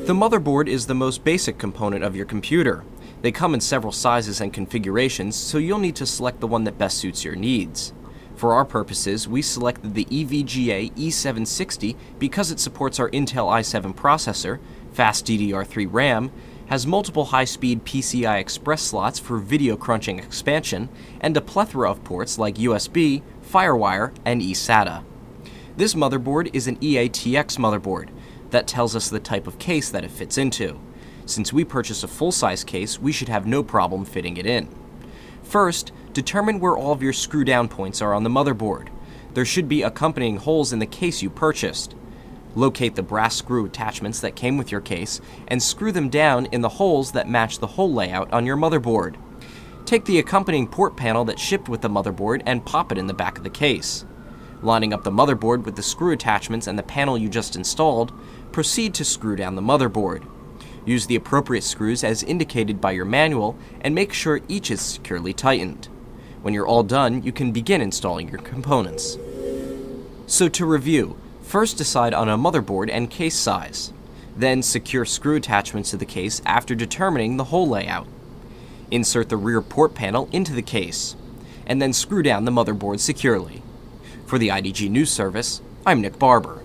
The motherboard is the most basic component of your computer. They come in several sizes and configurations, so you'll need to select the one that best suits your needs. For our purposes, we selected the EVGA E760 because it supports our Intel i7 processor, fast DDR3 RAM, has multiple high-speed PCI Express slots for video crunching expansion, and a plethora of ports like USB, FireWire, and eSATA. This motherboard is an EATX motherboard. That tells us the type of case that it fits into. Since we purchased a full-size case, we should have no problem fitting it in. First, determine where all of your screw-down points are on the motherboard. There should be accompanying holes in the case you purchased. Locate the brass screw attachments that came with your case and screw them down in the holes that match the hole layout on your motherboard. Take the accompanying port panel that shipped with the motherboard and pop it in the back of the case. Lining up the motherboard with the screw attachments and the panel you just installed, proceed to screw down the motherboard. Use the appropriate screws as indicated by your manual and make sure each is securely tightened. When you're all done, you can begin installing your components. So to review, first decide on a motherboard and case size. Then secure screw attachments to the case after determining the hole layout. Insert the rear port panel into the case, and then screw down the motherboard securely. For the IDG News Service, I'm Nick Barber.